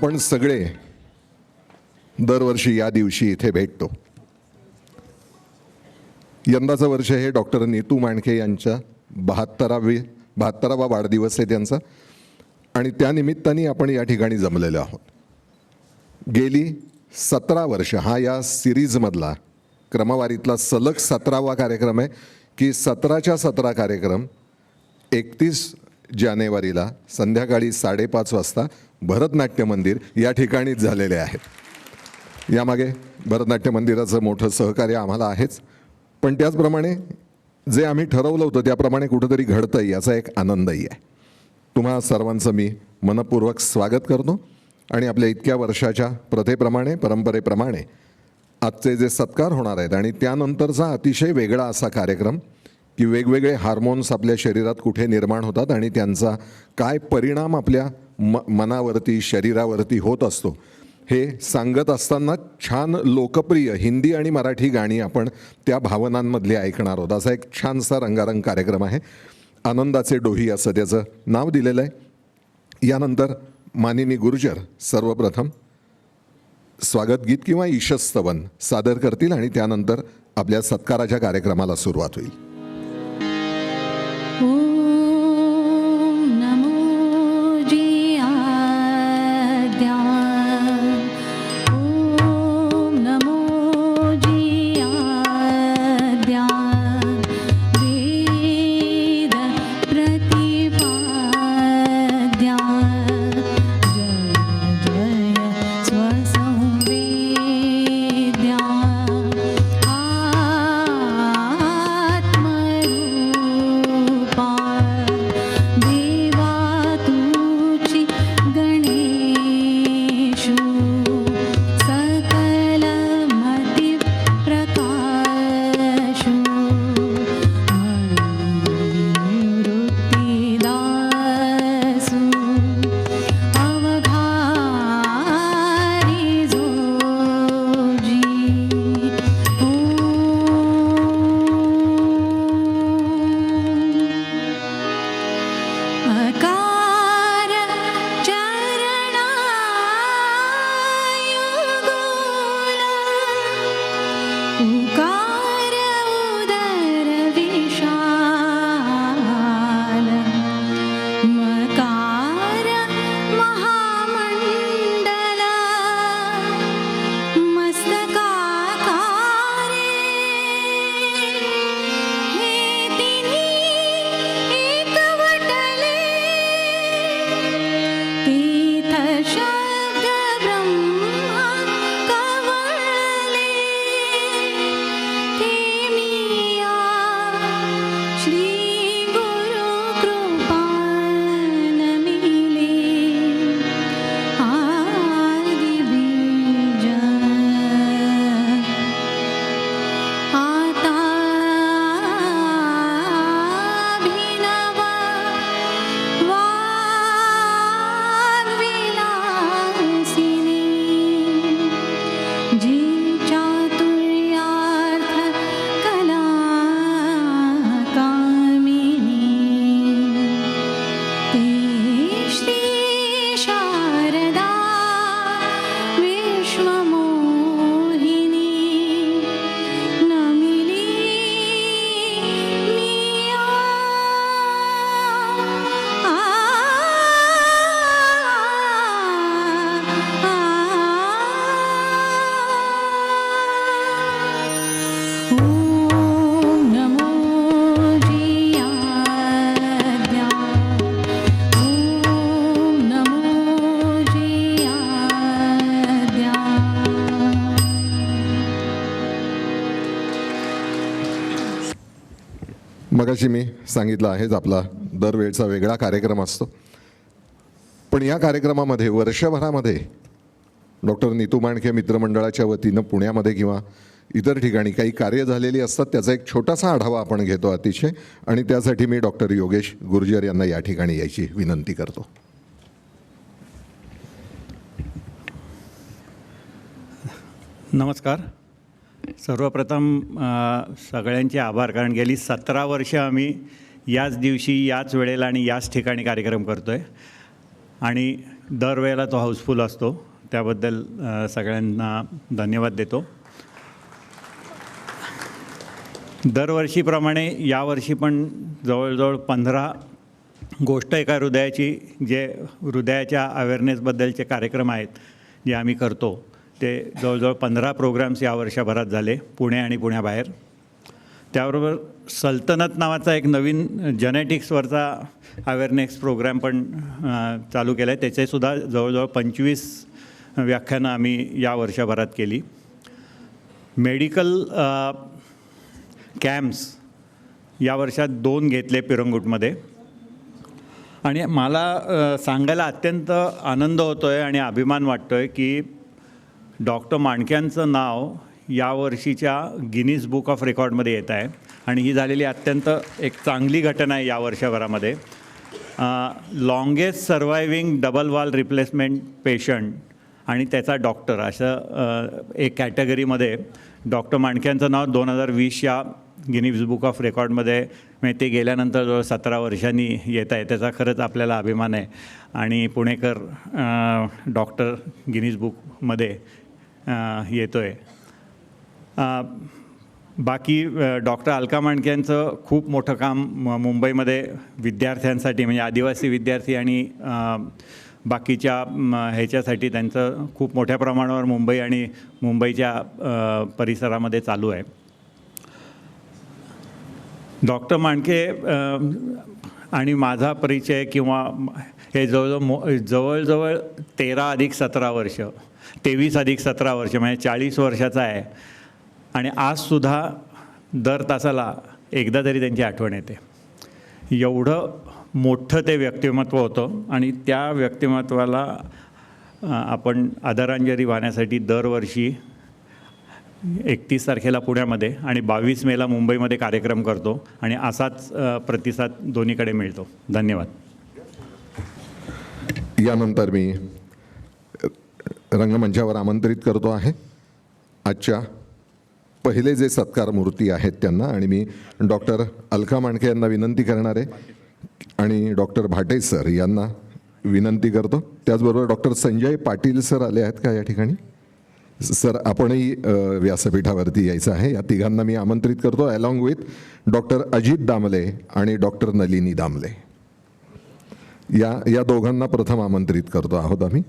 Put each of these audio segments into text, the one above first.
आपण सगळे दरवर्षी या दिवशी इथे भेटतो. यंदाचं वर्ष हे डॉक्टर नीतू मांडके यांच्या 72वा वाढदिवस आहे त्यांचा, आणि त्यानिमित्ताने आपण या ठिकाणी जमलेलो आहोत. गेली 17 वर्ष हा या सिरीजमधला क्रमवारीतला सलग 17वा कार्यक्रम आहे की 17च्या 17 कार्यक्रम 31 जानेवारीला संध्याकाळी 5:30 वाजता भरतनाट्य मंदिर या ठिकाणीच झालेले आहेत. यामागे भरतनाट्य मंदिराचं मोठं सहकार्य आम्हाला आहेच, पण त्याचप्रमाणे जे आम्ही ठरवलं होतं त्याप्रमाणे कुठंतरी घडतं याचा एक आनंदही आहे. तुम्हा सर्वांचं मी मनपूर्वक स्वागत करतो आणि आपल्या इतक्या वर्षाच्या प्रथेप्रमाणे परंपरेप्रमाणे आजचे जे सत्कार होणार आहेत आणि त्यानंतरचा अतिशय वेगळा असा कार्यक्रम की वेगवेगळे हार्मोन्स आपल्या शरीरात कुठे निर्माण होतात आणि त्यांचा काय परिणाम आपल्या मनावरती शरीरावरती होत असतो हे सांगत असताना छान लोकप्रिय हिंदी आणि मराठी गाणी आपण त्या भावनांमधली ऐकणार आहोत. असा एक छानसा रंगारंग कार्यक्रम आहे. आनंदाचे डोही असं त्याचं नाव दिलेलं आहे. यानंतर मानिनी गुर्जर सर्वप्रथम स्वागत गीत किंवा ईशस्तवन सादर करतील आणि त्यानंतर आपल्या सत्काराच्या कार्यक्रमाला सुरुवात होईल. मगाशी मी सांगितलं आहेच आपला दरवेळचा वेगळा कार्यक्रम असतो, पण या कार्यक्रमामध्ये वर्षभरामध्ये डॉक्टर नीतू मांडके मित्रमंडळाच्या वतीनं पुण्यामध्ये किंवा इतर ठिकाणी काही कार्य झालेली असतात त्याचा एक छोटासा आढावा आपण घेतो अतिशय, आणि त्यासाठी मी डॉक्टर योगेश गुर्जर यांना या ठिकाणी यायची विनंती करतो. नमस्कार. सर्वप्रथम सगळ्यांचे आभार, कारण गेली 17 वर्ष आम्ही याच दिवशी याच वेळेला आणि याच ठिकाणी कार्यक्रम करतो आहे. आणि दरवेळेला तो हाऊसफुल असतो, त्याबद्दल सगळ्यांना धन्यवाद देतो. दरवर्षीप्रमाणे यावर्षी पण जवळजवळ 15 गोष्ट एका हृदयाची, जे हृदयाच्या अवेअरनेसबद्दलचे कार्यक्रम आहेत जे आम्ही करतो, ते जवळजवळ 15 प्रोग्राम्स या वर्षभरात झाले, पुणे आणि पुण्याबाहेर. त्याबरोबर सल्तनत नावाचा एक नवीन जेनेटिक्सवरचा अवेअरनेस प्रोग्राम पण चालू केला आहे. त्याचेसुद्धा जवळजवळ 25 व्याख्यानं आम्ही या वर्षभरात केली. मेडिकल कॅम्प्स या वर्षात 2 घेतले पिरंगुटमध्ये. आणि मला सांगायला अत्यंत आनंद होतो आहे आणि अभिमान वाटतो आहे की डॉक्टर मांडक्यांचं नाव यावर्षीच्या गिनीज बुक ऑफ रेकॉर्डमध्ये येत आहे. आणि ही झालेली अत्यंत एक चांगली घटना आहे या वर्षभरामध्ये. Longest surviving double valve replacement patient आणि त्याचा डॉक्टर, असं एक कॅटेगरीमध्ये डॉक्टर मांडक्यांचं नाव 2020 या गिनीज बुक ऑफ रेकॉर्डमध्ये, म्हणजे ते गेल्यानंतर जवळ 17 वर्षांनी येत आहे. त्याचा खरंच आपल्याला अभिमान आहे. आणि पुणेकर डॉक्टर गिनीज बुकमध्ये येतो आहे. बाकी डॉक्टर अलका मांडक्यांचं खूप मोठं काम मुंबईमध्ये विद्यार्थ्यांसाठी, म्हणजे आदिवासी विद्यार्थी आणि बाकीच्या ह्याच्यासाठी त्यांचं खूप मोठ्या प्रमाणावर मुंबई आणि मुंबईच्या परिसरामध्ये चालू आहे. डॉक्टर मांडके आणि माझा परिचय किंवा हे जवळजवळ 13 अधिक 17 वर्ष, 23 अधिक 17 वर्ष, म्हणजे 40 वर्षाचा आहे. आणि आजसुद्धा दर तासाला एकदा तरी त्यांची आठवण येते. एवढं मोठं ते व्यक्तिमत्व होतं. आणि त्या व्यक्तिमत्वाला आपण आदरांजली वाहण्यासाठी दरवर्षी 31 तारखेला पुण्यामध्ये आणि 22 मेला मुंबईमध्ये कार्यक्रम करतो. आणि असाच प्रतिसाद दोन्हीकडे मिळतो. धन्यवाद. यानंतर मी रंगमंचावर आमंत्रित करतो आहे आजच्या पहिले जे सत्कार मूर्ती आहेत त्यांना. आणि मी डॉक्टर अलका मांडके यांना विनंती करणार आहे आणि डॉक्टर भाटे सर यांना विनंती करतो. त्याचबरोबर डॉक्टर संजय पाटील सर आले आहेत का या ठिकाणी? सर, आपणही व्यासपीठावरती यायचं आहे. या तिघांना मी आमंत्रित करतो, along with doctor Ajit Damle आणि डॉक्टर नलिनी दामले. या दोघांना प्रथम आमंत्रित करतो आहोत आम्ही.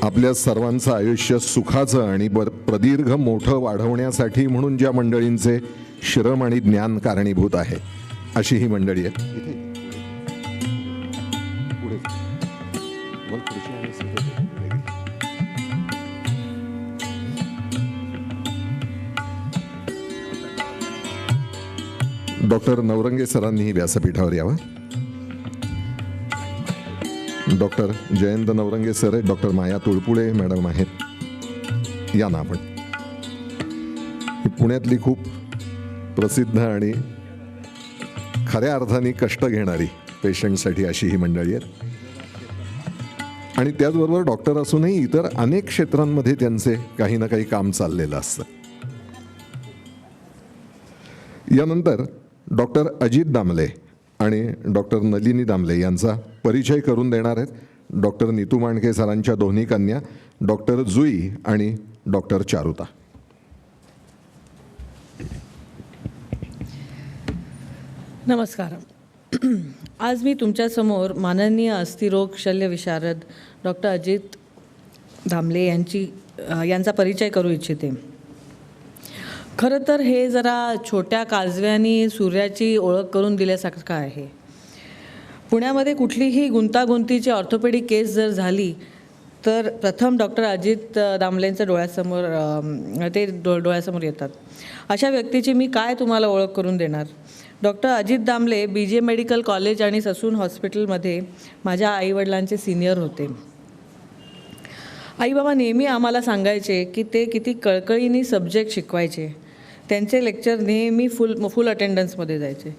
आपल्या सर्वांचं आयुष्य सुखाचं आणि प्रदीर्घ मोठं वाढवण्यासाठी म्हणून ज्या मंडळींचे श्रम आणि ज्ञान कारणीभूत आहे अशी ही मंडळी आहे. डॉक्टर नवरंगे सरांनीही व्यासपीठावर यावं. डॉक्टर जयंत नवरंगे सर आहेत. डॉक्टर माया तुळपुळे मॅडम आहेत. या ना आपण. ही पुण्यातली खूप प्रसिद्ध आणि खऱ्या अर्थाने कष्ट घेणारी पेशंटसाठी अशी ही मंडळी आहेत. आणि त्याचबरोबर डॉक्टर असूनही इतर अनेक क्षेत्रांमध्ये त्यांचे काही ना काही काम चाललेलं असतं. यानंतर डॉक्टर अजित दामले आणि डॉक्टर नलिनी दामले यांचा परिचय करून देणार आहेत डॉक्टर नीतू मांडके सरांच्या दोन्ही कन्या डॉक्टर जुई आणि डॉक्टर चारुता. नमस्कार. आज मी तुमच्यासमोर माननीय अस्थिरोग शल्यविशारद डॉक्टर अजित दामले यांचा परिचय करू इच्छिते. खरं तर हे जरा छोट्या काजव्यानी सूर्याची ओळख करून दिल्यासारखं आहे. पुण्यामध्ये कुठलीही गुंतागुंतीची ऑर्थोपेडिक केस जर झाली तर प्रथम डॉक्टर अजित दामलेंच्या डोळ्यासमोर येतात. अशा व्यक्तीची मी काय तुम्हाला ओळख करून देणार. Doctor Ajit Damle BJ medical college आणि ससून हॉस्पिटलमध्ये माझ्या आईवडिलांचे सिनियर होते. आई बाबा नेहमी आम्हाला सांगायचे की ते किती कळकळीने सब्जेक्ट शिकवायचे. त्यांचे लेक्चर नेहमी फुल अटेंडन्समध्ये जायचे.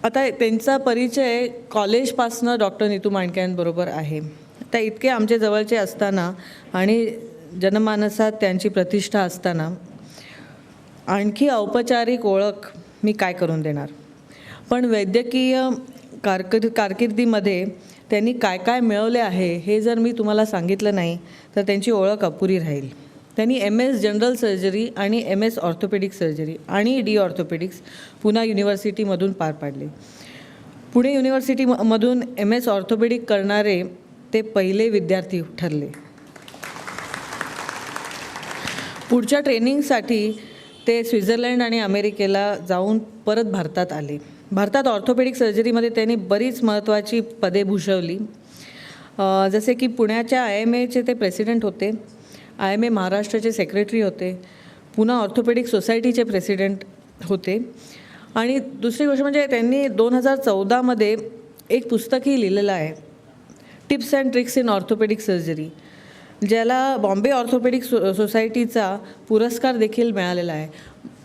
आता त्यांचा परिचय कॉलेजपासनं डॉक्टर नीतू मांडक्यांबरोबर आहे. त्या इतके आमच्या जवळचे असताना आणि जनमानसात त्यांची प्रतिष्ठा असताना आणखी औपचारिक ओळख मी काय करून देणार. पण वैद्यकीय कारकिर्दीमध्ये त्यांनी काय काय मिळवले आहे हे जर मी तुम्हाला सांगितलं नाही तर त्यांची ओळख अपुरी राहील. त्यांनी MS जनरल सर्जरी आणि MS ऑर्थोपेडिक सर्जरी आणि D ऑर्थोपेडिक्स पुणे युनिव्हर्सिटीमधून पार पाडले. पुणे युनिव्हर्सिटीमधून MS ऑर्थोपेडिक करणारे ते पहिले विद्यार्थी ठरले. पुढच्या ट्रेनिंगसाठी ते स्वित्झर्लंड आणि अमेरिकेला जाऊन परत भारतात आले. भारतात ऑर्थोपेडिक सर्जरीमध्ये त्यांनी बरीच महत्त्वाची पदे भूषवली. जसे की पुण्याच्या IMAचे ते प्रेसिडेंट होते, IMA महाराष्ट्राचे सेक्रेटरी होते, पुणे ऑर्थोपेडिक सोसायटीचे प्रेसिडेंट होते. आणि दुसरी गोष्ट म्हणजे त्यांनी 2014मध्ये एक पुस्तकही लिहिलेलं आहे, tips and tricks in orthopaedic surgery, ज्याला बॉम्बे ऑर्थोपेडिक सोसायटीचा पुरस्कार देखील मिळालेला आहे.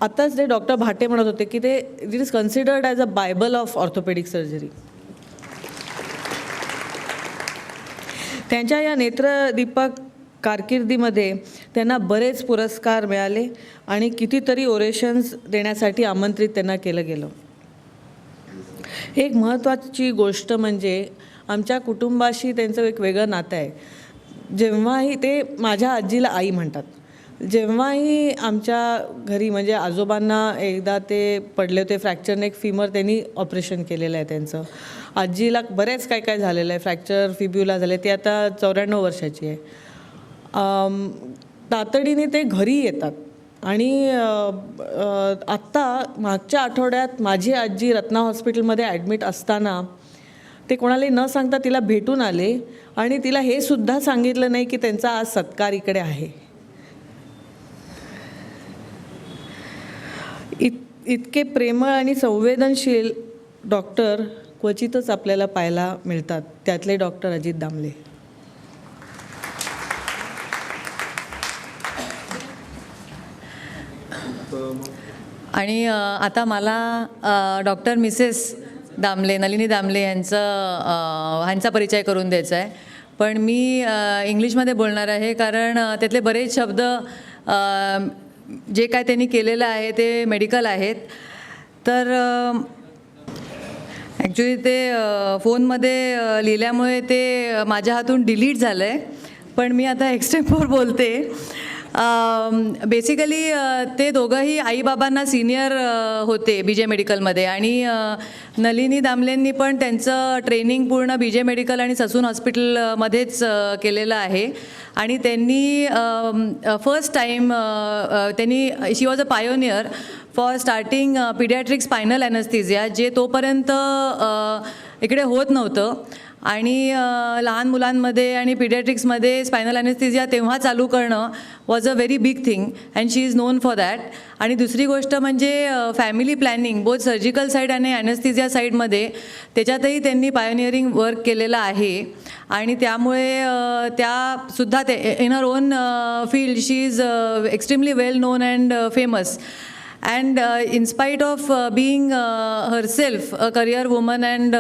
आताच ते डॉक्टर भाटे म्हणत होते की ते it is considered as a Bible of orthopaedic surgery. त्यांच्या या नेत्रदीपक कारकिर्दीमध्ये त्यांना बरेच पुरस्कार मिळाले आणि कितीतरी ओरेशन्स देण्यासाठी आमंत्रित त्यांना केलं गेलं. एक महत्त्वाची गोष्ट म्हणजे आमच्या कुटुंबाशी त्यांचं एक वेगळं नातं आहे. जेव्हाही ते माझ्या आजीला आई म्हणतात. जेव्हाही आमच्या घरी म्हणजे आजोबांना एकदा ते पडले होते, फ्रॅक्चर नेक फिमर त्यांनी ऑपरेशन केलेलं आहे त्यांचं. आजीला बरेच काय काय झालेलं आहे, फ्रॅक्चर फिब्युला झाले, ती आता 94 वर्षाची आहे. तातडीने ते घरी येतात आणि आत्ता मागच्या आठवड्यात माझी आजी रत्ना हॉस्पिटलमध्ये ॲडमिट असताना ते कोणालाही न सांगता तिला भेटून आले आणि तिला हे सुद्धा सांगितलं नाही की त्यांचा आज सत्कार इकडे आहे. इतके प्रेमळ आणि संवेदनशील डॉक्टर क्वचितच आपल्याला पाहायला मिळतात, त्यातले डॉक्टर अजित दामले. आणि आता मला डॉक्टर मिसेस दामले, नलिनी दामले ह्यांचा परिचय करून द्यायचा आहे. पण मी इंग्लिशमध्ये बोलणार आहे कारण त्यातले बरेच शब्द जे काय त्यांनी केलेलं आहे ते मेडिकल आहेत. तर ॲक्च्युली ते फोनमध्ये लिहिल्यामुळे ते माझ्या हातून डिलीट झालं आहे, पण मी आता एक्स्टेम्पोर बोलते. बेसिकली ते दोघंही आईबाबांना सिनियर होते BJ मेडिकलमध्ये आणि नलिनी दामलेंनी पण त्यांचं ट्रेनिंग पूर्ण BJ मेडिकल आणि ससून हॉस्पिटलमध्येच केलेलं आहे. आणि त्यांनी फर्स्ट टाईम त्यांनी she was a pioneer for starting paediatric spinal anaesthesia, जे तोपर्यंत इकडे होत नव्हतं. आणि लहान मुलांमध्ये आणि पिडियाट्रिक्समध्ये स्पायनल ॲनेस्थेसिया तेव्हा चालू करणं was a very big thing and she is non for that. आणि दुसरी गोष्ट म्हणजे family planning both surgical side आणि ॲनेस्थेसिया साईडमध्ये त्याच्यातही त्यांनी पायोनियरिंग वर्क केलेलं आहे. आणि त्यामुळे त्यासुद्धा ते in her own field she is extremely well non and famous. And in spite of being herself a career woman and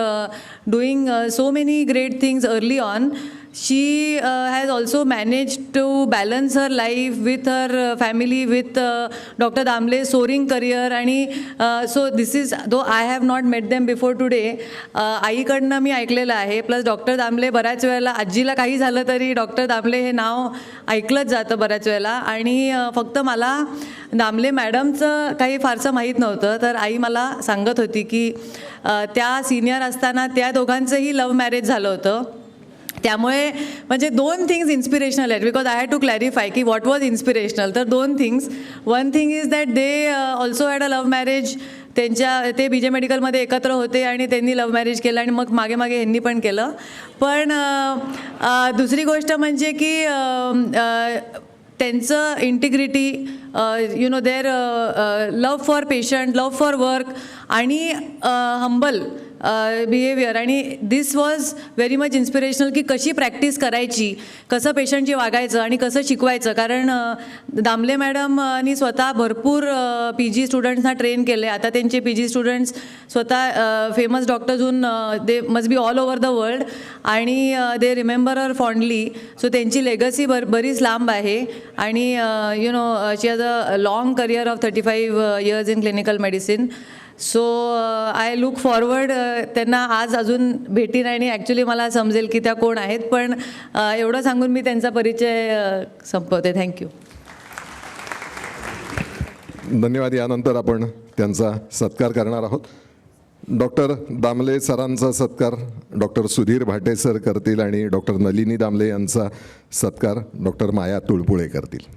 doing so many great things early on, she has also managed to balance her life with her family, with Dr. Damle's soaring career. आणि so this is, though I have not met them before today, आईकडनं मी ऐकलेलं आहे. Plus doctor Damle बऱ्याच वेळेला आजीला काही झालं तरी doctor Damle हे नाव ऐकलंच जातं बऱ्याच वेळेला. आणि फक्त मला दामले मॅडमचं काही फारसं माहीत नव्हतं, तर आई मला सांगत होती की त्या सिनियर असताना त्या दोघांचंही लव्ह मॅरेज झालं होतं. त्यामुळे म्हणजे 2 थिंग्स इन्स्पिरेशनल आहेत. Because I had to clarify की व्हॉट वॉज इन्स्पिरेशनल. तर 2 things. One thing is that they also had a love marriage. ते BJ मेडिकलमध्ये एकत्र होते आणि त्यांनी लव्ह मॅरेज केलं आणि मग मागे मागे ह्यांनी पण केलं. पण दुसरी गोष्ट म्हणजे की त्यांचं integrity, you know, their love for patient, love for work आणि हंबल, बिहेवियर. आणि this was very much inspirational की कशी प्रॅक्टिस करायची, कसं पेशंटशी वागायचं आणि कसं शिकवायचं. कारण दामले मॅडमनी स्वतः भरपूर PG स्टुडंट्सना ट्रेन केले. आता त्यांचे PG स्टुडंट्स स्वतः फेमस डॉक्टर्स होऊन they must be all over the world आणि they remember her fondly. So त्यांची लेगसी बरीच लांब आहे आणि you know she has a long career of 35 years in clinical medicine. So I look forward त्यांना आज अजून भेटीन आणि ॲक्च्युली मला समजेल की त्या कोण आहेत. पण एवढं सांगून मी त्यांचा परिचय संपवते. थँक्यू. धन्यवाद. यानंतर आपण त्यांचा सत्कार करणार आहोत. डॉक्टर दामले सरांचा सत्कार डॉक्टर सुधीर भाटे सर करतील आणि डॉक्टर नलिनी दामले यांचा सत्कार डॉक्टर माया तुळपुळे करतील.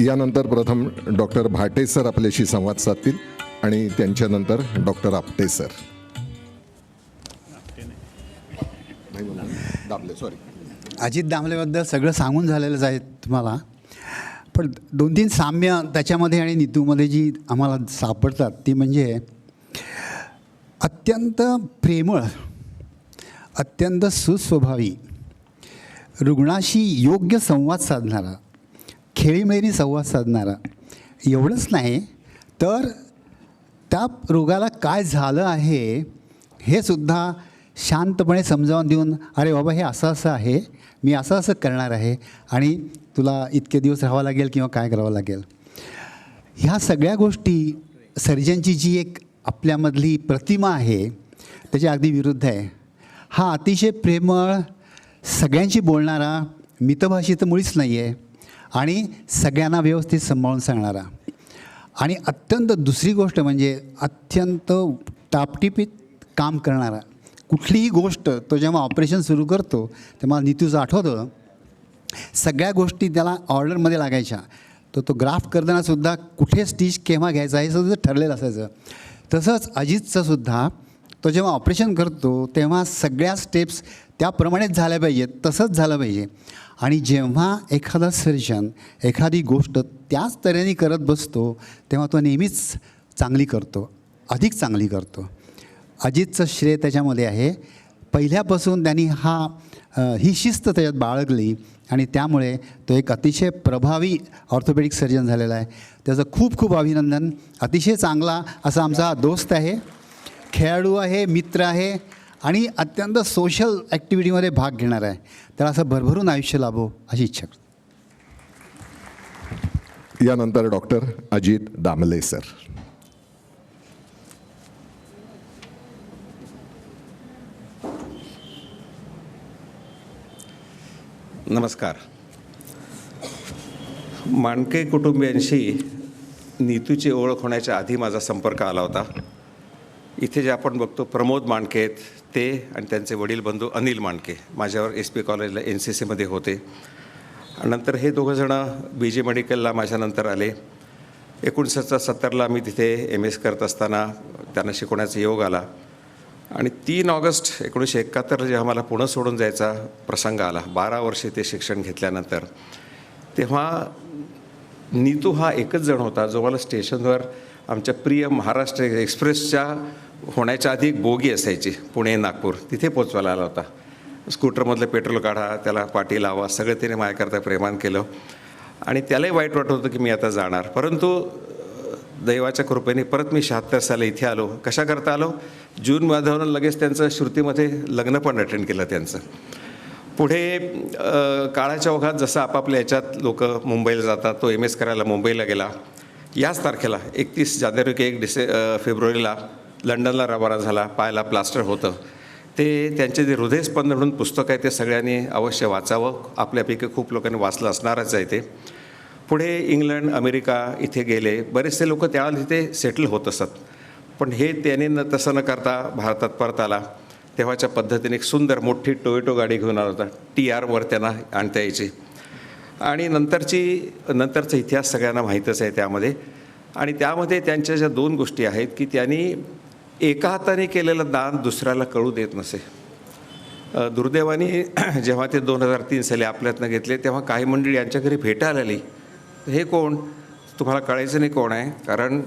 यानंतर प्रथम डॉक्टर भाटे सर आपल्याशी संवाद साधतील आणि त्यांच्यानंतर doctor Apte sir. Damle sorry Ajit दामलेबद्दल सगळं सांगून झालेलंच आहे तुम्हाला. पण 2-3 साम्य त्याच्यामध्ये आणि नीतूमध्ये जी आम्हाला सापडतात ती म्हणजे अत्यंत प्रेमळ, अत्यंत सुस्वभावी, रुग्णाशी योग्य संवाद साधणारा, खेळीमेळीने संवाद साधणारा. एवढंच नाही तर त्या रोगाला काय झालं आहे हे सुद्धा शांतपणे समजावून देऊन, अरे बाबा हे असं असं आहे, मी असं असं करणार आहे आणि तुला इतके दिवस राहावं लागेल किंवा काय करावं लागेल. ह्या सगळ्या गोष्टी सर्जनची जी एक आपल्यामधली प्रतिमा आहे त्याच्या अगदी विरुद्ध आहे. हा अतिशय प्रेमळ, सगळ्यांशी बोलणारा, मितभाषी तर मुळीच नाही आहे आणि सगळ्यांना व्यवस्थित सांभाळून सांगणारा. आणि अत्यंत दुसरी गोष्ट म्हणजे अत्यंत टापटिपीत काम करणारा. कुठलीही गोष्ट तो जेव्हा ऑपरेशन सुरू करतो तेव्हा नीतूचं आठवतं, सगळ्या गोष्टी त्याला ऑर्डरमध्ये लागायच्या. तो ग्राफ्ट करतानासुद्धा कुठे स्टिच केव्हा घ्यायचा हे सुद्धा ठरलेलं असायचं. तसंच अजितचं सुद्धा तो जेव्हा ऑपरेशन करतो तेव्हा सगळ्या स्टेप्स त्याप्रमाणेच झाल्या पाहिजेत, तसंच झालं पाहिजे. आणि जेव्हा एखादा सर्जन एखादी गोष्ट त्याच तऱ्हेने करत बसतो तेव्हा तो नेहमीच चांगली करतो, अधिक चांगली करतो. अजितचं श्रेय त्याच्यामध्ये आहे. पहिल्यापासून त्यांनी ही शिस्त त्याच्यात बाळगली आणि त्यामुळे तो एक अतिशय प्रभावी ऑर्थोपेडिक सर्जन झालेला आहे. त्याचं खूप खूप अभिनंदन. अतिशय चांगला असा आमचा हा दोस्त आहे, खेळाडू आहे, मित्र आहे आणि अत्यंत सोशल ॲक्टिव्हिटीमध्ये भाग घेणार आहे. त्याला असं भरभरून आयुष्य लाभो अशी इच्छा. यानंतर डॉक्टर अजित दामले सर. नमस्कार. मांडके कुटुंबियांशी नीतूची ओळख होण्याच्या आधी माझा संपर्क आला होता. इथे जे आपण बघतो प्रमोद मांडके आहेत ते आणि त्यांचे वडील बंधू अनिल मांडके माझ्यावर SP कॉलेजला NCCमध्ये होते. नंतर हे दोघंजणं BJ मेडिकलला माझ्यानंतर आले. 1970ला मी तिथे MS करत असताना त्यांना शिकवण्याचा योग आला आणि 3 ऑगस्ट 1971 जेव्हा मला पुणे सोडून जायचा प्रसंग आला, 12 वर्षे ते शिक्षण घेतल्यानंतर, तेव्हा नीतू हा एकच जण होता जो मला स्टेशनवर आमच्या प्रिय महाराष्ट्र एक्सप्रेसच्या होण्याच्या आधी एक बोगी असायची पुणे नागपूर, तिथे पोचवायला आला होता. स्कूटरमधलं पेट्रोल काढा, त्याला पाठी लावा, सगळं त्याने माझ्याकरता प्रेमान केलं. आणि त्यालाही वाईट वाटत होतं की मी आता जाणार. परंतु दैवाच्या कृपेने परत मी 76 साली इथे आलो. कशा करता आलो? जून मधून लगेच त्यांचं श्रुतीमध्ये लग्न पण अटेंड केलं त्यांचं. पुढे काळाच्या ओघात जसं आपापल्या याच्यात लोक मुंबईला जातात, तो MS करायला मुंबईला गेला. याच तारखेला 31 जानेवारी की 1 फेब्रुवारीला लंडनला रवाना झाला. पायाला प्लास्टर होतं. ते त्यांचे जे हृदयस्पंदन म्हणून पुस्तक आहे ते सगळ्यांनी अवश्य वाचावं. आपल्यापैकी खूप लोकांनी वाचलं असणारच आहे ते. पुढे इंग्लंड, अमेरिका इथे गेले. बरेचसे लोक त्यावेळेला तिथे सेटल होत असत. पण हे त्याने तसं न करता भारतात परत आला. तेव्हाच्या पद्धतीने एक सुंदर मोठी टोयोटो गाडी घेऊन आला होता. TR त्यांना आणता यायची. आणि नंतरचा इतिहास सगळ्यांना माहीतच आहे त्यामध्ये. आणि त्यामध्ये त्यांच्या ज्या 2 गोष्टी आहेत की त्यांनी एका हाताने केलेलं दान दुसऱ्याला कळू देत नसे. दुर्दैवाने जेव्हा ते 2003 साली आपल्यातनं घेतले तेव्हा काही मंडळी यांच्या घरी भेटायला आली. हे कोण? तुम्हाला कळायचं नाही कोण आहे. कारण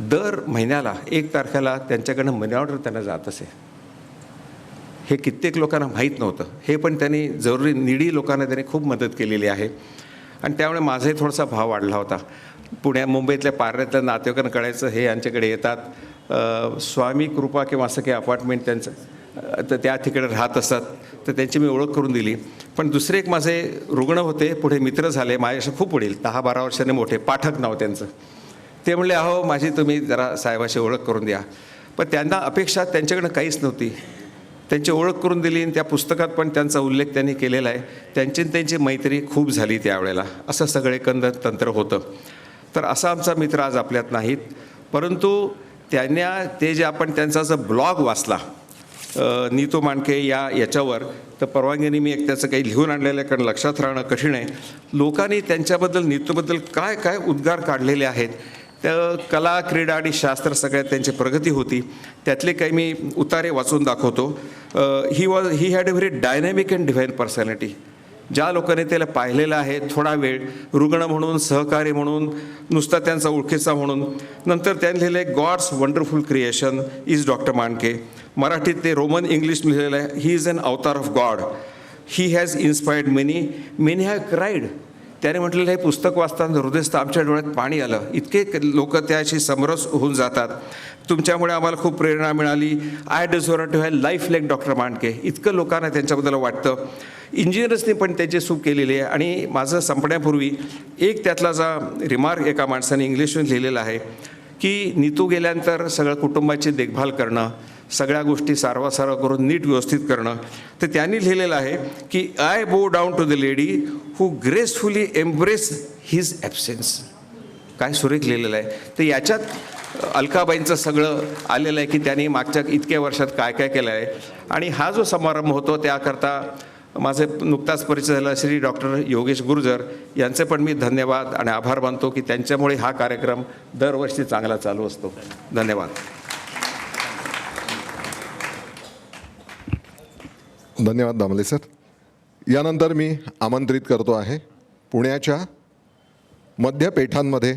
दर महिन्याला 1 तारखेला त्यांच्याकडनं मनी ऑर्डर त्यांना जात असे. हे कित्येक लोकांना माहीत नव्हतं. हे पण त्यांनी जरुरी निडी लोकांना त्यांनी खूप मदत केलेली आहे. आणि त्यामुळे माझाही थोडासा भाव वाढला होता. मुंबईतल्या पार्ल्यातल्या नातेवाईकांना कळायचं हे यांच्याकडे येतात. स्वामी कृपा किंवा असं काही अपार्टमेंट त्यांचं तर त्या ठिकाणी राहत असतात. तर त्यांची मी ओळख करून दिली. पण दुसरे एक माझे रुग्ण होते, पुढे मित्र झाले माझ्याशी खूप पुढील 10-12 वर्षांनी मोठे, पाठक नाव त्यांचं. ते म्हणले अहो माझी तुम्ही जरा साहेबाशी ओळख करून द्या. पण त्यांना अपेक्षा त्यांच्याकडनं काहीच नव्हती. त्यांची ओळख करून दिली आणि त्या पुस्तकात पण त्यांचा उल्लेख त्यांनी केलेला आहे. त्यांची मैत्री खूप झाली त्यावेळेला. असं सगळे तंत्र होतं. तर असा आमचा मित्र आज आपल्यात नाहीत. परंतु ते जे आपण त्यांचा जो ब्लॉग वाचला नीतू मांडके याच्यावर, तर परवानगीने मी एक त्याचं काही लिहून आणलेलं आहे कारण लक्षात राहणं कठीण आहे. लोकांनी त्यांच्याबद्दल, नीतूबद्दल काय काय उद्गार काढलेले आहेत. त्या कला, क्रीडा आणि शास्त्र सगळ्यात त्यांची प्रगती होती. त्यातले काही मी उतारे वाचून दाखवतो. He had a very dynamic and divine personality. ज्या लोकांनी त्याला पाहिलेलं आहे थोडा वेळ, रुग्ण म्हणून, सहकारी म्हणून, नुसता त्यांचा ओळखीचा म्हणून. नंतर त्यांनी लिहिलं आहे God's wonderful creation is doctor Mandke. मराठीत ते रोमन इंग्लिश लिहिलेलं आहे ही इज अन अवतार of God. He has inspired many have cried. त्याने म्हटलेलं हे पुस्तक वाचताना हृदयस्थ आमच्या डोळ्यात पाणी आलं. इतके लोक त्याशी समरस होऊन जातात. तुमच्यामुळे आम्हाला खूप प्रेरणा मिळाली. I deserve to have life like doctor Mandke. इतकं लोकांना त्यांच्याबद्दल वाटतं. इंजिनियर्सनी पण त्याची चूक केलेली आहे. आणि माझं संपण्यापूर्वी एक त्यातला जा रिमार्क एका माणसाने इंग्लिशमध्ये लिहिलेला आहे की नीतू गेल्यानंतर सगळं कुटुंबाची देखभाल करणं, सगळ्या गोष्टी सारवासारव करून नीट व्यवस्थित करणं. तर त्यांनी लिहिलेलं आहे की I bow down to the lady who gracefully embrace his absence. काय सुरेख लिहिलेलं आहे. तर याच्यात अलकाबाईंचं सगळं आलेलं आहे की त्यांनी मागच्या इतक्या वर्षात काय काय केलं आहे. आणि हा जो समारंभ होतो त्याकरता माझे नुकताच परिचय झाला श्री डॉक्टर योगेश गुर्जर यांचे पण मी धन्यवाद आणि आभार मानतो की त्यांच्यामुळे हा कार्यक्रम दरवर्षी चांगला चालू असतो. धन्यवाद. धन्यवाद दामले सर. यानंतर मी आमंत्रित करतो आहे पुण्याच्या मध्यपेठांमध्ये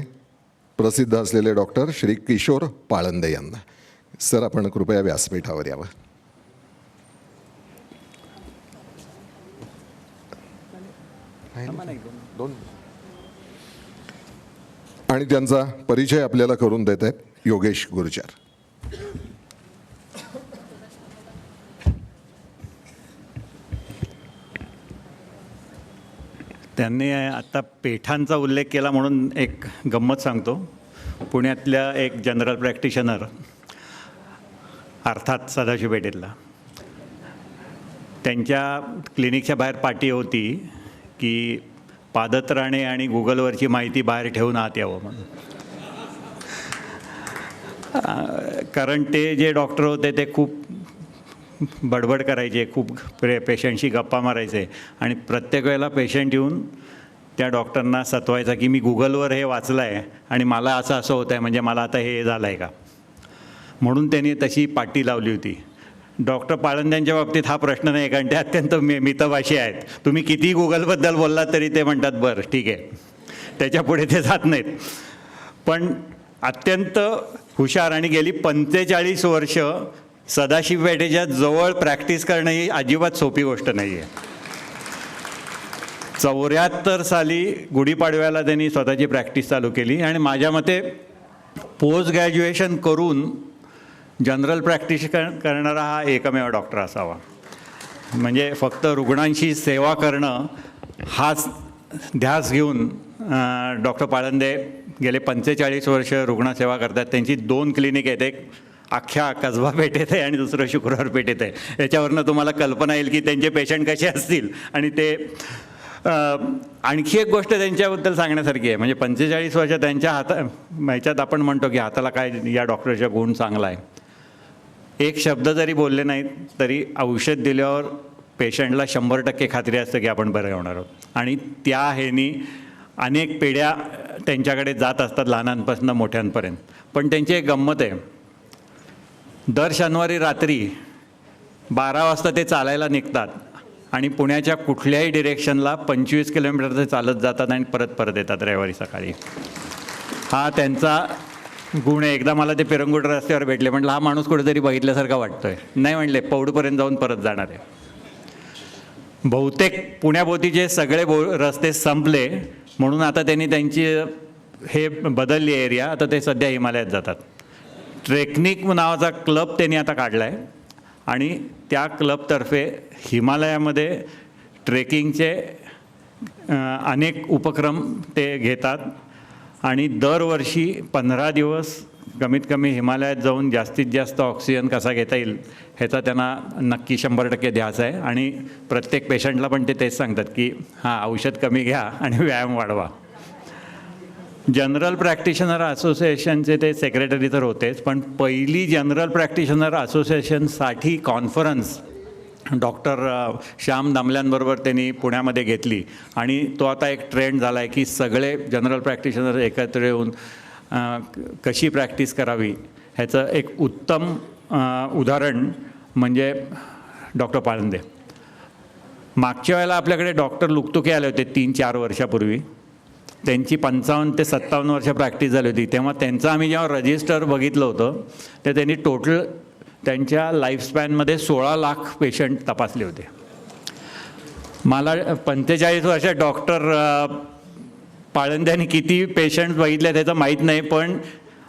प्रसिद्ध असलेले डॉक्टर श्री किशोर पाळंदे यांना. सर आपण कृपया व्यासपीठावर यावं. आणि त्यांचा परिचय आपल्याला करून देत आहेत योगेश गुर्जर. त्यांनी आत्ता पेठांचा उल्लेख केला म्हणून एक गंमत सांगतो. पुण्यातल्या एक जनरल प्रॅक्टिशनर अर्थात सदाशिव पेठेतला, त्यांच्या क्लिनिकच्या बाहेर पाटी होती की पादत्राणे आणि गुगलवरची माहिती बाहेर ठेवून आत यावं म्हणून. कारण ते जे डॉक्टर होते ते खूप बडबड करायचे, खूप पेशंटशी गप्पा मारायचे आणि प्रत्येक वेळेला पेशंट येऊन त्या डॉक्टरना सतवायचा की मी गुगलवर हे वाचलं आहे आणि मला असं होतं आहे, म्हणजे मला आता हे झालं आहे का. म्हणून त्यांनी तशी पाटी लावली होती. डॉक्टर पाळंद्यांच्या बाबतीत हा प्रश्न नाही कारण ते अत्यंत मितभाषी आहेत. तुम्ही किती गुगलबद्दल बोललात तरी ते म्हणतात बरं ठीक आहे, त्याच्यापुढे ते जात नाहीत. पण अत्यंत हुशार आणि गेली 45 वर्ष सदाशिव पेठेच्या जवळ प्रॅक्टिस करणं ही अजिबात सोपी गोष्ट नाही आहे. 74 साली गुढीपाडव्याला त्यांनी स्वतःची प्रॅक्टिस चालू केली आणि माझ्या मते पोस्ट ग्रॅज्युएशन करून जनरल प्रॅक्टिस करणारा हा एकमेव डॉक्टर असावा. म्हणजे फक्त रुग्णांची सेवा करणं हाच ध्यास घेऊन डॉक्टर पाळंदे गेले 45 वर्ष रुग्णसेवा करतात. त्यांची 2 क्लिनिक आहेत, एक अख्ख्या कसबा पेठेत आहे आणि दुसरं शुक्रवार पेठेत आहे. याच्यावरनं तुम्हाला कल्पना येईल की त्यांचे पेशंट कसे असतील. आणि ते आणखी एक गोष्ट त्यांच्याबद्दल सांगण्यासारखी आहे. म्हणजे 45 वर्ष त्यांच्या ह्याच्यात आपण म्हणतो की हाताला काय या डॉक्टरचा गुण चांगला आहे. एक शब्द जरी बोलले नाहीत तरी औषध दिल्यावर पेशंटला 100% खात्री असते की आपण बरे होणार आहोत. आणि त्या ह्यानी अनेक पिढ्या त्यांच्याकडे जात असतात, लहानांपासून मोठ्यांपर्यंत. पण त्यांची एक गंमत आहे, दर शनिवारी रात्री 12 वाजता ते चालायला निघतात आणि पुण्याच्या कुठल्याही डिरेक्शनला 25 किलोमीटर ते चालत जातात आणि परत येतात रविवारी सकाळी. हा त्यांचा गुण आहे. एकदा मला ते पिरंगुट रस्त्यावर भेटले, म्हटलं हा माणूस कुठेतरी बघितल्यासारखा वाटतोय. नाही म्हणले, पौडपर्यंत जाऊन परत जाणार आहे. बहुतेक पुण्याभोवतीचे सगळे रस्ते संपले म्हणून आता त्यांनी त्यांची हे बदलली एरिया. आता ते सध्या हिमालयात जातात. ट्रेकनिक नावाचा क्लब त्यांनी आता काढला आहे आणि त्या क्लबतर्फे हिमालयामध्ये ट्रेकिंगचे अनेक उपक्रम ते घेतात आणि दरवर्षी 15 दिवस कमीत कमी हिमालयात जाऊन जास्तीत जास्त ऑक्सिजन कसा घेता येईल ह्याचा त्यांना नक्की 100% ध्यास आहे. आणि प्रत्येक पेशंटला पण ते तेच सांगतात की हां, औषध कमी घ्या आणि व्यायाम वाढवा. जनरल प्रॅक्टिशनर असोसिएशनचे ते सेक्रेटरी तर होतेच, पण पहिली जनरल प्रॅक्टिशनर असोसिएशनसाठी कॉन्फरन्स डॉक्टर श्याम दामल्यांबरोबर त्यांनी पुण्यामध्ये घेतली आणि तो आता एक ट्रेंड झाला आहे की सगळे जनरल प्रॅक्टिशनर एकत्र येऊन कशी प्रॅक्टिस करावी ह्याचं एक उत्तम उदाहरण म्हणजे डॉक्टर पाळंदे. मागच्या वेळेला आपल्याकडे डॉक्टर लुकतुके आले होते 3-4 वर्षापूर्वी. त्यांची 55 ते 57 वर्ष प्रॅक्टिस झाली होती. तेव्हा त्यांचं आम्ही जेव्हा रजिस्टर बघितलं होतं तर त्यांनी टोटल त्यांच्या लाईफस्पॅनमध्ये 16 लाख पेशंट तपासले होते. मला 45 वर्षात डॉक्टर पाळंद्याने किती पेशंट बघितले त्याचं माहीत नाही, पण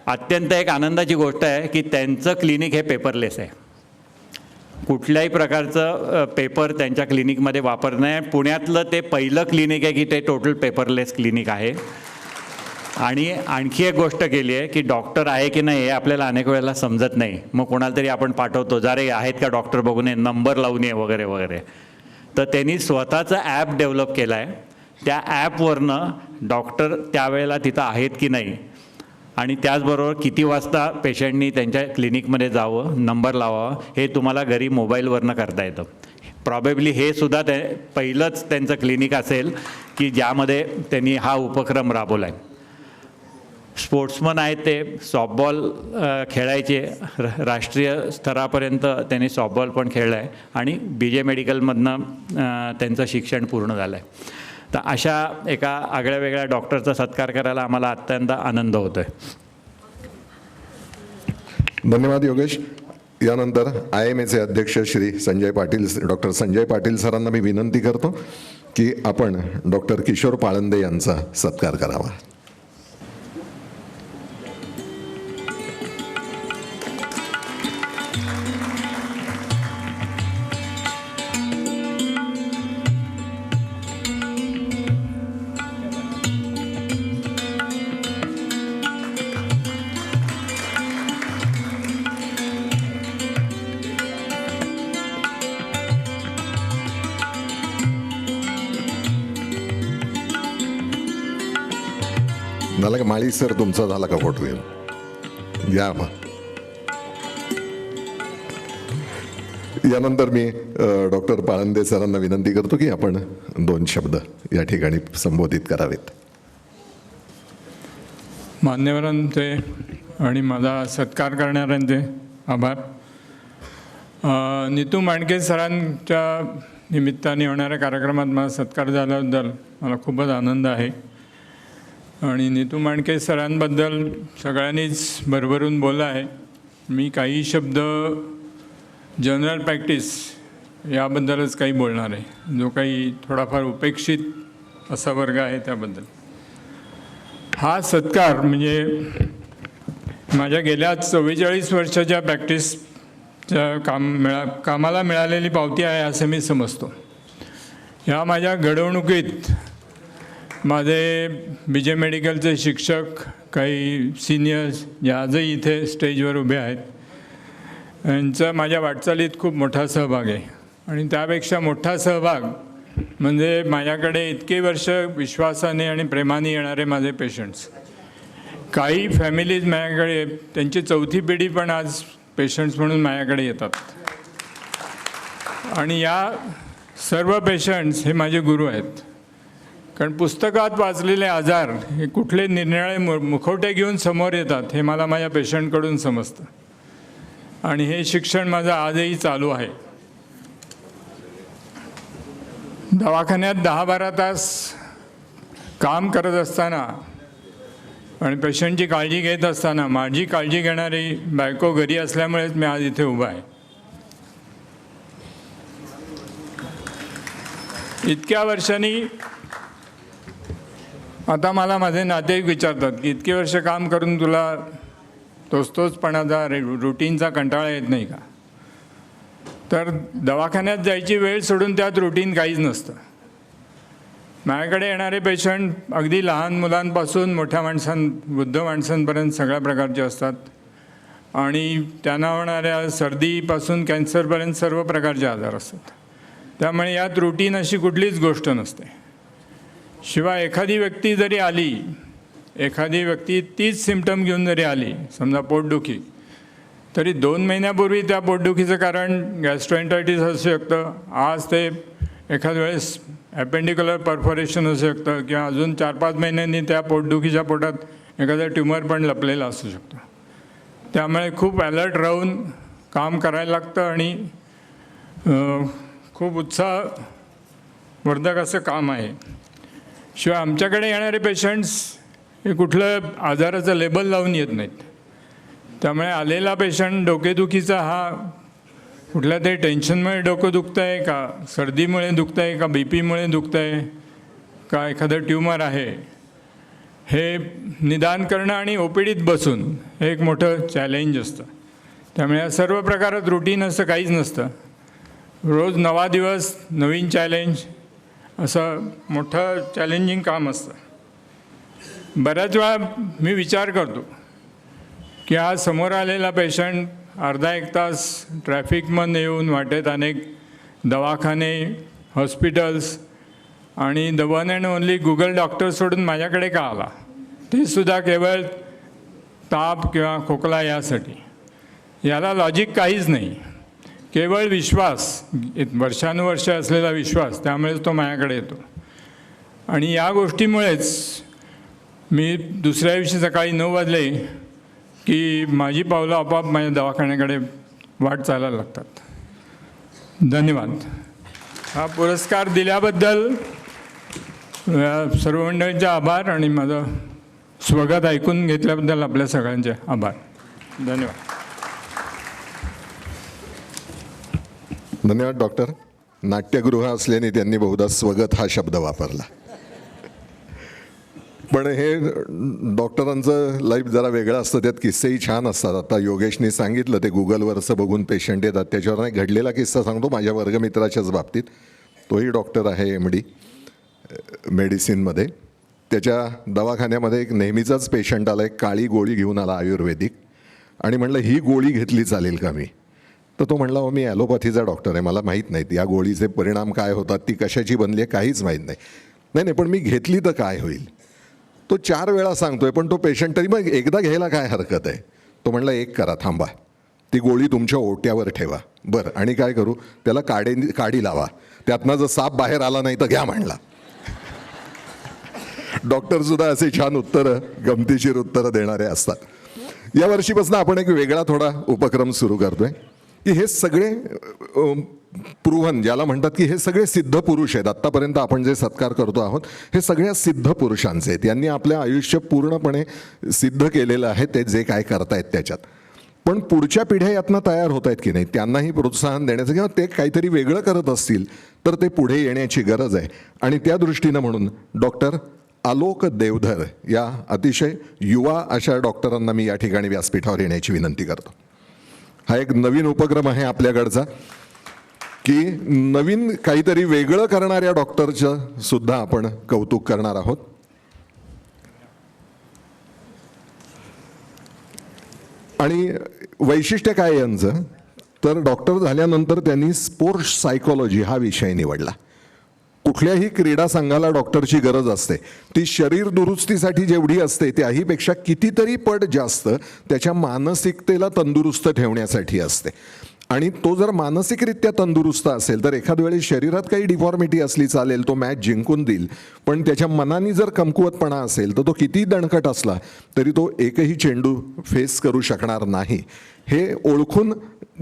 अत्यंत एक आनंदाची गोष्ट आहे की त्यांचं क्लिनिक हे पेपरलेस आहे. कुठल्याही प्रकारचं पेपर त्यांच्या क्लिनिकमध्ये वापर नाही. पुण्यातलं ते पहिलं क्लिनिक आहे की ते टोटल पेपरलेस क्लिनिक आहे. आणि आणखी एक गोष्ट केली आहे की डॉक्टर आहे की नाही हे आपल्याला अनेक वेळेला समजत नाही. मग कोणाला तरी आपण पाठवतो, जरे आहेत का डॉक्टर बघून ये, नंबर लावून ये वगैरे वगैरे. तर त्यांनी स्वतःचं ॲप डेव्हलप केलं आहे. त्या ॲपवरनं डॉक्टर त्यावेळेला तिथं आहेत की नाही आणि त्याचबरोबर किती वाजता पेशंटनी त्यांच्या क्लिनिकमध्ये जावं, नंबर लावावा हे तुम्हाला घरी मोबाईलवरनं करता येतं. प्रॉबेबली हे सुद्धा पहिलंच त्यांचं क्लिनिक असेल की ज्यामध्ये त्यांनी हा उपक्रम राबवला आहे. स्पोर्ट्समन आहेत ते, सॉफ्टबॉल खेळायचे, राष्ट्रीय स्तरापर्यंत त्यांनी सॉफ्टबॉल पण खेळला आहे आणि BJ मेडिकलमधनं त्यांचं शिक्षण पूर्ण झालं आहे. तर अशा एका आगळ्या वेगळ्या डॉक्टरचा सत्कार करायला आम्हाला अत्यंत आनंद होतो आहे. धन्यवाद योगेश. यानंतर IMAचे अध्यक्ष श्री संजय पाटील, डॉक्टर संजय पाटील सरांना मी विनंती करतो की आपण डॉक्टर किशोर पाळंदे यांचा सत्कार करावा. झाला का माळी सर, तुमचा झाला का फोटो घेऊन या मग. यानंतर मी डॉक्टर पाळंदे सरांना विनंती करतो की आपण 2 शब्द या ठिकाणी संबोधित करावेत. मान्यवरांचे आणि माझा सत्कार करणाऱ्यांचे आभार. नीतू मांडके सरांच्या निमित्ताने होणाऱ्या कार्यक्रमात माझा सत्कार झाल्याबद्दल मला खूपच आनंद आहे. आणि नीतू मांडके सरांबद्दल सगळ्यांनीच भरभरून बोललं आहे. मी काही शब्द जनरल प्रॅक्टिस याबद्दलच काही बोलणार आहे, जो काही थोडाफार उपेक्षित असा वर्ग आहे त्याबद्दल. हा सत्कार म्हणजे माझ्या गेल्या 44 वर्षाच्या प्रॅक्टिसच्या कामाला मिळालेली पावती आहे असं मी समजतो. ह्या माझ्या घडवणुकीत माझे BJ मेडिकलचे शिक्षक, काही सिनियर्स जे आजही इथे स्टेजवर उभे आहेत, यांचा माझ्या वाटचालीत खूप मोठा सहभाग आहे. आणि त्यापेक्षा मोठा सहभाग म्हणजे माझ्याकडे इतके वर्ष विश्वासाने आणि प्रेमाने येणारे माझे पेशंट्स. काही फॅमिलीज माझ्याकडे त्यांची 4थी पिढी पण आज पेशंट्स म्हणून माझ्याकडे येतात. आणि या सर्व पेशंट्स हे माझे गुरु आहेत. कारण पुस्तकात वाचलेले आजार हे कुठले निरनिराळे मुखवटे घेऊन समोर येतात हे मला माझ्या पेशंटकडून समजतं. आणि हे शिक्षण माझं आजही चालू आहे. दवाखान्यात 10-12 तास काम करत असताना आणि पेशंटची काळजी घेत असताना माझी काळजी घेणारी बायको घरी असल्यामुळेच मी आज इथे उभा आहे. इतक्या वर्षांनी आता मला माझे नातेवाईक विचारतात की इतकी वर्ष काम करून तुला तोचपणाचा रुटीनचा कंटाळा येत नाही का? तर दवाखान्यात जायची वेळ सोडून त्यात रुटीन काहीच नसतं. माझ्याकडे येणारे पेशंट अगदी लहान मुलांपासून मोठ्या वृद्ध माणसांपर्यंत सगळ्या प्रकारचे असतात. आणि त्यांना होणाऱ्या सर्दीपासून कॅन्सरपर्यंत सर्व प्रकारचे आजार असतात. त्यामुळे यात रुटीन अशी कुठलीच गोष्ट नसते. शिवाय एखादी व्यक्ती जरी आली, एखादी व्यक्ती तीच सिम्पटम घेऊन जरी आली, समजा पोटदुखी, तरी 2 महिन्यापूर्वी त्या पोटदुखीचं कारण गॅस्ट्रोएंटरायटिस असू शकतं, आज ते एखाद्या वेळेस ॲपेंडिक्युलर परफोरेशन असू शकतं, किंवा अजून 4-5 महिन्यांनी त्या पोटदुखीच्या पोटात एखादा ट्यूमर पण लपलेला असू शकतो. त्यामुळे खूप ॲलर्ट राहून काम करायला लागतं आणि खूप उत्साहवर्धक असं काम आहे. शिवाय आमच्याकडे येणारे पेशंट्स हे कुठलं आजाराचं लेबल लावून येत नाहीत. त्यामुळे आलेला पेशंट डोकेदुखीचा हा कुठल्या तरी टेन्शनमुळे डोकं दुखतं आहे का, सर्दीमुळे दुखतं आहे का, BP मुळे दुखतं आहे का, एखादं ट्यूमर आहे, हे निदान करणं आणि OPDत बसून हे एक मोठं चॅलेंज असतं. त्यामुळे या सर्व प्रकारात रुटीन असं काहीच नसतं. रोज नवा दिवस, नवीन चॅलेंज, असं मोठं चॅलेंजिंग काम असतं. बऱ्याच वेळा मी विचार करतो की आज समोर आलेला पेशंट अर्धा-1 तास ट्रॅफिकमध्ये येऊन वाटेत अनेक दवाखाने, हॉस्पिटल्स आणि the one and only Google doctor सोडून माझ्याकडे का आला, ते सुद्धा केवळ ताप किंवा खोकला यासाठी. याला लॉजिक काहीच नाही, केवळ विश्वास, वर्षानुवर्ष असलेला विश्वास, त्यामुळेच तो माझ्याकडे येतो. आणि या गोष्टीमुळेच मी दुसऱ्या दिवशी सकाळी 9 वाजले की माझी पावलं आपोआप माझ्या दवाखान्याकडे वाट चालायला लागतात. धन्यवाद. हा पुरस्कार दिल्याबद्दल सर्व मंडळींचे आभार आणि माझं स्वागत ऐकून घेतल्याबद्दल आपल्या सगळ्यांचे आभार. धन्यवाद. धन्यवाद डॉक्टर. नाट्यगृह असल्याने त्यांनी बहुधा स्वगत हा शब्द वापरला. पण हे डॉक्टरांचं लाईफ जरा वेगळं असतं, त्यात किस्सेही छान असतात. आता योगेशने सांगितलं ते गुगलवरचं बघून पेशंट येतात, त्याच्यावर नाही घडलेला किस्सा सांगतो माझ्या वर्गमित्राच्याच बाबतीत. तोही डॉक्टर आहे, MD मेडिसिनमध्ये. त्याच्या दवाखान्यामध्ये एक नेहमीचाच पेशंट आला, एक काळी गोळी घेऊन आला आयुर्वेदिक, आणि म्हणलं ही गोळी घेतली चालेल का मी? तर तो म्हणला मी ॲलोपॅथीचा डॉक्टर आहे, मला माहीत नाहीत या गोळीचे परिणाम काय होतात, ती कशाची बनली आहे काहीच माहीत नाही. नाही पण मी घेतली तर काय होईल? तो 4 वेळा सांगतोय, पण तो पेशंट तरी मग एकदा घ्यायला काय हरकत आहे? तो म्हणला एक करा, थांबा, ती गोळी तुमच्या ओट्यावर ठेवा. बरं, आणि काय करू? त्याला काडी लावा, त्यातनं जर साप बाहेर आला नाही तर घ्या म्हणला. डॉक्टरसुद्धा असे छान उत्तरं, गमतीशीर उत्तरं देणारे असतात. या वर्षीपासून आपण एक वेगळा थोडा उपक्रम सुरू करतोय की हे सगळे प्रूव्हन, ज्याला म्हणतात की हे सगळे सिद्ध पुरुष आहेत. आत्तापर्यंत आपण जे सत्कार करतो आहोत हे सगळ्या सिद्ध पुरुषांचे आहेत. यांनी आपलं आयुष्य पूर्णपणे सिद्ध केलेलं आहे ते जे काय करतायत त्याच्यात. पण पुढच्या पिढ्या यातनं तयार होत आहेत की नाही, त्यांनाही प्रोत्साहन देण्याचं किंवा ते काहीतरी वेगळं करत असतील तर ते पुढे येण्याची गरज आहे. आणि त्या दृष्टीनं म्हणून डॉक्टर आलोक देवधर या अतिशय युवा अशा डॉक्टरांना मी या ठिकाणी व्यासपीठावर येण्याची विनंती करतो. हा एक नवीन उपक्रम आहे आपल्याकडचा की नवीन काहीतरी वेगळं करणाऱ्या डॉक्टरचं सुद्धा आपण कौतुक करणार आहोत. आणि वैशिष्ट्य काय यांचं, तर डॉक्टर झाल्यानंतर त्यांनी स्पोर्ट्स सायकोलॉजी हा विषय निवडला. कुठल्याही क्रीडा संघाला डॉक्टरची गरज असते, ती शरीर दुरुस्तीसाठी जेवढी असते त्याहीपेक्षा कितीतरी पट जास्त त्याच्या मानसिकतेला तंदुरुस्त ठेवण्यासाठी असते. आणि तो जर मानसिकरित्या तंदुरुस्त असेल तर एखाद वेळी शरीरात काही डिफॉर्मिटी असली चालेल, तो मॅच जिंकून देईल, पण त्याच्या मनाने जर कमकुवतपणा असेल तर तो किती दणकट असला तरी तो एकही चेंडू फेस करू शकणार नाही. हे ओळखून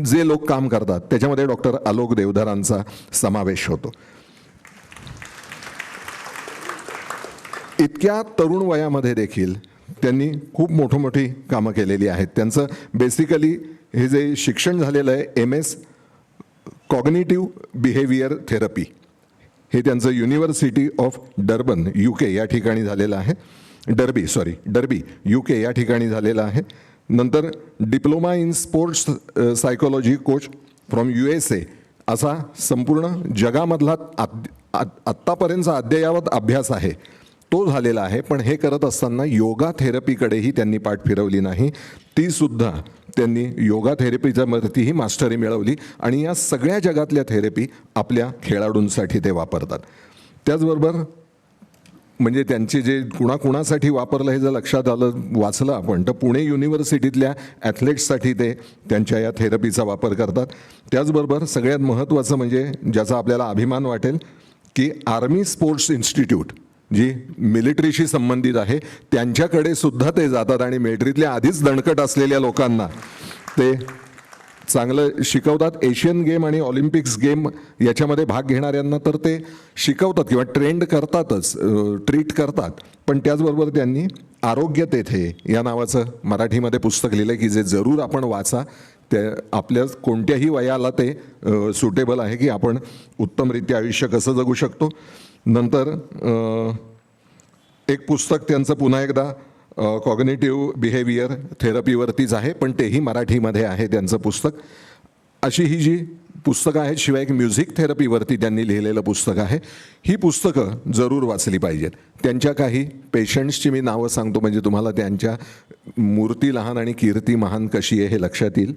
जे लोक काम करतात त्याच्यामध्ये डॉक्टर आलोक देवधरांचा समावेश होतो. इतक्या तरुण वयामध्ये देखील त्यांनी खूप मोठी कामं केलेली आहेत. त्यांचं बेसिकली हे जे शिक्षण झालेलं आहे MS कॉग्निटिव्ह बिहेवियर थेरपी, हे त्यांचं युनिव्हर्सिटी ऑफ डर्बन UK या ठिकाणी झालेलं आहे. डर्बी UK या ठिकाणी झालेलं आहे. नंतर diploma in sports psychology coach from USA असा संपूर्ण जगामधला आत्तापर्यंतचा अद्ययावत अभ्यास आहे तो झालेला आहे. पण हे करत असताना योगा थेरपीकडेही त्यांनी पाठ फिरवली नाही, ती सुद्धा त्यांनी योगा थेरपीच्यावरतीही मास्टरी मिळवली आणि या सगळ्या जगातल्या थेरपी आपल्या खेळाडूंसाठी ते वापरतात. त्याचबरोबर म्हणजे त्यांचे जे कुणाकुणासाठी वापरलं हे जर लक्षात आलं, वाचलं आपण, तर पुणे युनिव्हर्सिटीतल्या ॲथलेट्ससाठी ते त्यांच्या या थेरपीचा वापर करतात. त्याचबरोबर सगळ्यात महत्त्वाचं म्हणजे ज्याचा आपल्याला अभिमान वाटेल की आर्मी स्पोर्ट्स इन्स्टिट्यूट जी मिलिटरीशी संबंधित आहे त्यांच्याकडे सुद्धा ते जातात आणि मिलिटरीतल्या आधीच दणकट असलेल्या लोकांना ते चांगलं शिकवतात. एशियन गेम आणि ऑलिम्पिक्स गेम याच्यामध्ये भाग घेणाऱ्यांना तर ते शिकवतात किंवा ट्रेंड करतातच, ट्रीट करतात. पण त्याचबरोबर त्यांनी आरोग्य तेथे या नावाचं मराठीमध्ये पुस्तक लिहिलं की जे जरूर आपण वाचा. ते आपल्या कोणत्याही वयाला ते सुटेबल आहे की आपण उत्तमरित्या आयुष्य कसं जगू शकतो. नंतर एक पुस्तक त्यांचं पुन्हा एकदा कॉग्निटिव्ह बिहेवियर थेरपीवरतीच आहे, पण तेही मराठीमध्ये आहे त्यांचं पुस्तक. अशी ही जी पुस्तकं आहेत, शिवाय एक म्युझिक थेरपीवरती त्यांनी लिहिलेलं पुस्तक आहे. ही पुस्तकं जरूर वाचली पाहिजेत. त्यांच्या काही पेशंट्सची मी नावं सांगतो म्हणजे तुम्हाला त्यांच्या मूर्ती लहान आणि कीर्ती महान कशी आहे हे लक्षात येईल.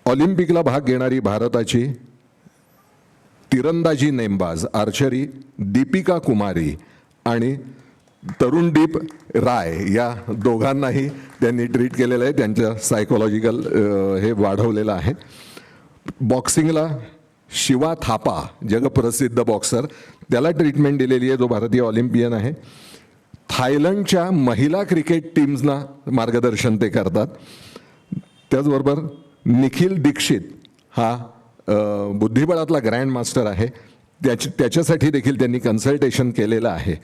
ऑलिम्पिकला भाग घेणारी भारताची तिरंदाजी नेमबाज आर्चरी दीपिका कुमारी आणि तरुणदीप राय या दोघांनाही त्यांनी ट्रीट केलेलं आहे. त्यांचं सायकोलॉजिकल हे वाढवलेलं आहे. बॉक्सिंगला शिवा थापा जगप्रसिद्ध बॉक्सर, त्याला ट्रीटमेंट दिलेली आहे, जो भारतीय ऑलिम्पियन आहे. थायलंडच्या महिला क्रिकेट टीम्सना मार्गदर्शन ते करतात. त्याचबरोबर निखिल दीक्षित हा बुद्धिबळातला ग्रँड मास्टर आहे, त्याच्यासाठी देखील त्यांनी कन्सल्टेशन केलेलं आहे.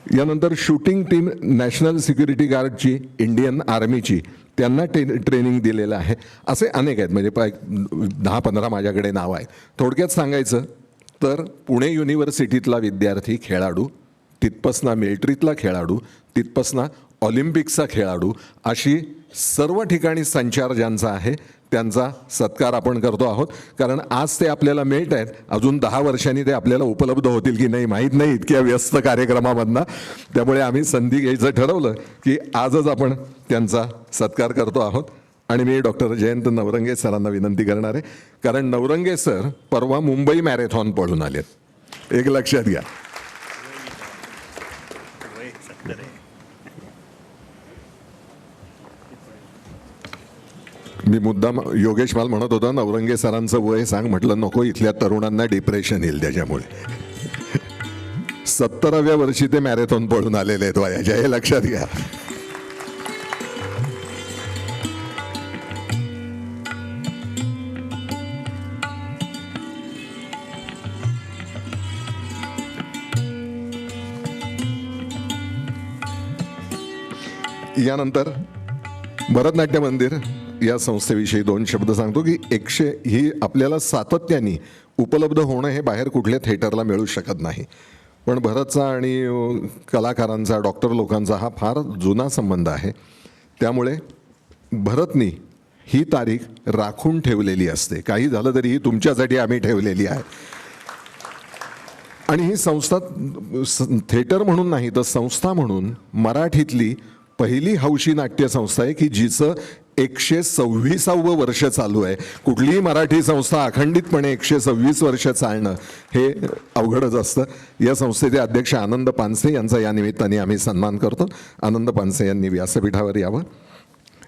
यानंतर शूटिंग टीम नॅशनल सिक्युरिटी गार्डची, इंडियन आर्मीची, त्यांना ट्रेनिंग दिलेलं आहे. असे अनेक आहेत, म्हणजे 10-15 माझ्याकडे नावं आहेत. थोडक्यात सांगायचं तर पुणे युनिव्हर्सिटीतला विद्यार्थी खेळाडू, तिथपासनं मिलिटरीतला खेळाडू, तिथपासनं ऑलिम्पिकचा खेळाडू, अशी सर्व ठिकाणी संचार ज्यांचा आहे त्यांचा सत्कार आपण करतो आहोत. कारण आज ते आपल्याला मिळत आहेत, अजून 10 वर्षांनी ते आपल्याला उपलब्ध होतील की नाही माहीत नाही इतक्या व्यस्त कार्यक्रमामधनं. त्यामुळे आम्ही संधी घ्यायचं ठरवलं की आजच आपण त्यांचा सत्कार करतो आहोत. आणि मी डॉक्टर जयंत नवरंगे सरांना विनंती करणार आहे, कारण नवरंगे सर परवा मुंबई मॅरेथॉन पळून आलेत, एक लक्षात घ्या. मी मुद्दाम योगेश माल म्हणत होता नवरंगे सरांचं वय सांग, म्हटलं नको, इथल्या तरुणांना डिप्रेशन येईल त्याच्यामुळे. 70व्या वर्षी ते मॅरेथॉन पळून आलेले आहेत वयाच्या, हे लक्षात घ्या. यानंतर भरतनाट्य मंदिर या संस्थेविषयी 2 शब्द सांगतो की ही आपल्याला सातत्याने उपलब्ध होणं हे बाहेर कुठल्या थिएटरला मिळू शकत नाही. पण भरतचा आणि कलाकारांचा, डॉक्टर लोकांचा हा फार जुना संबंध आहे. त्यामुळे भरतनी ही तारीख राखून ठेवलेली असते. काही झालं तरी ही तुमच्यासाठी आम्ही ठेवलेली आहे. आणि ही संस्था थिएटर म्हणून नाही तर संस्था म्हणून मराठीतली पहिली हौशी नाट्य संस्था आहे की जिचं 126वं वर्ष चालू आहे. कुठलीही मराठी संस्था अखंडितपणे 126 वर्ष चालणं हे अवघडच असतं. या संस्थेचे अध्यक्ष आनंद पानसे यांचा या निमित्ताने आम्ही सन्मान करतो. आनंद पानसे यांनी व्यासपीठावर यावं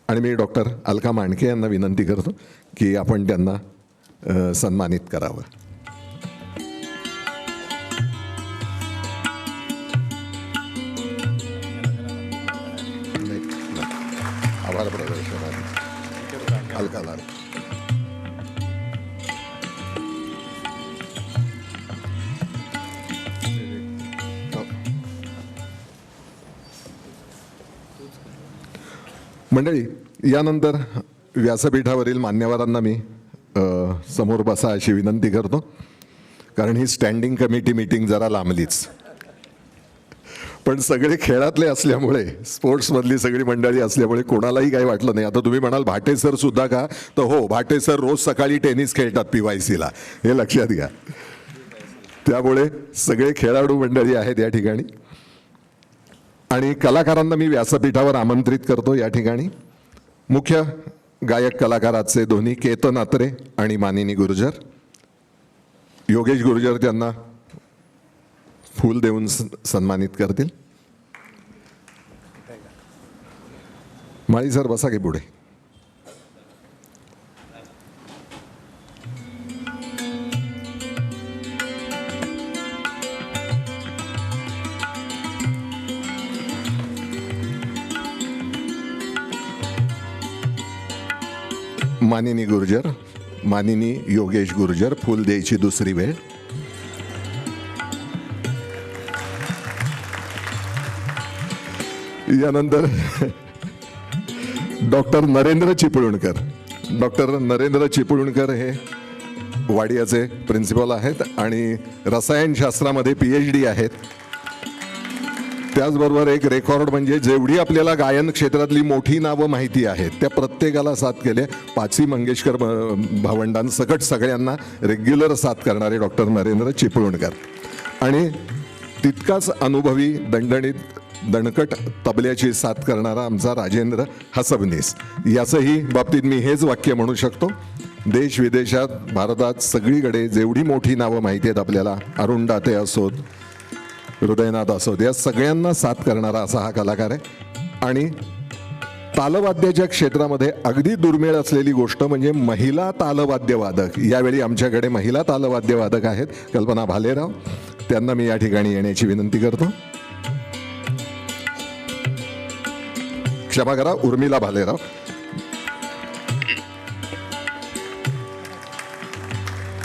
आणि मी डॉक्टर अलका मांडके यांना विनंती करतो की आपण त्यांना सन्मानित करावं. आभार प्रदर्शन अलका लाड. मंडळी, यानंतर व्यासपीठावरील मान्यवरांना मी समोर बसा अशी विनंती करतो, कारण ही स्टँडिंग कमिटी मीटिंग जरा लांबलीच. पण सगळे खेळातले असल्यामुळे, स्पोर्ट्समधली सगळी मंडळी असल्यामुळे कोणालाही काही वाटलं नाही. आता तुम्ही म्हणाल भाटे सर सुद्धा का, तर हो, भाटे सर रोज सकाळी टेनिस खेळतात PYCला, हे लक्षात घ्या. त्यामुळे सगळे खेळाडू मंडळी आहेत या ठिकाणी. आणि कलाकारांना मी व्यासपीठावर आमंत्रित करतो. या ठिकाणी मुख्य गायक कलाकाराचे दोन्ही केतन अत्रे आणि मानिनी गुर्जर. योगेश गुर्जर त्यांना फूल देऊन सन्मानित करतील. माळी सर बसा की पुढे. मानिनी गुर्जर, मानिनी योगेश गुर्जर, फूल द्यायची दुसरी वेळ. यानंतर डॉक्टर नरेंद्र चिपळूणकर. डॉक्टर नरेंद्र चिपळूणकर हे वाडियाचे प्रिन्सिपल आहेत आणि रसायनशास्त्रामध्ये PhD आहेत. त्याचबरोबर एक रेकॉर्ड म्हणजे जेवढी आपल्याला गायन क्षेत्रातली मोठी नावं माहिती आहेत त्या प्रत्येकाला साथ केले. पाची मंगेशकर भावंडांसकट सगळ्यांना रेग्युलर साथ करणारे डॉक्टर नरेंद्र चिपळूणकर. आणि तितकाच अनुभवी दणकट तबल्याची साथ करणारा आमचा राजेंद्र हसबनीस. याचंही बाबतीत मी हेच वाक्य म्हणू शकतो, देश विदेशात, भारतात सगळीकडे जेवढी मोठी नावं माहिती आहेत आपल्याला, अरुण दाते असोत, हृदयनाथ असोत, या सगळ्यांना साथ करणारा असा हा कलाकार आहे. आणि तालवाद्याच्या क्षेत्रामध्ये अगदी दुर्मिळ असलेली गोष्ट म्हणजे महिला तालवाद्यवादक. यावेळी आमच्याकडे महिला तालवाद्यवादक आहेत कल्पना भालेराव. त्यांना मी या ठिकाणी येण्याची विनंती करतो. क्षमा करा, उर्मिला भालेराव.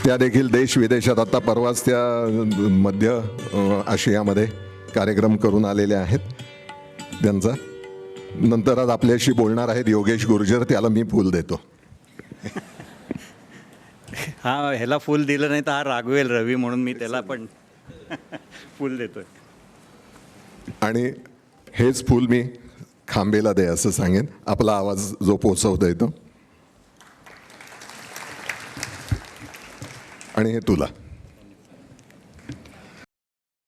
त्या देखील देश विदेशात, आता परवाच त्या मध्य आशियामध्ये कार्यक्रम करून आलेल्या आहेत. त्यांचा नंतर आज आपल्याशी बोलणार आहेत योगेश गुर्जर. त्याला मी फूल देतो. हा, ह्याला फूल दिलं नाही तर हा रागवेल रवी, म्हणून मी त्याला पण फूल देतोय. आणि हेच फूल मी खांबेला दे असं सांगेन, आपला आवाज जो पोचवता येतो. आणि हे तुला.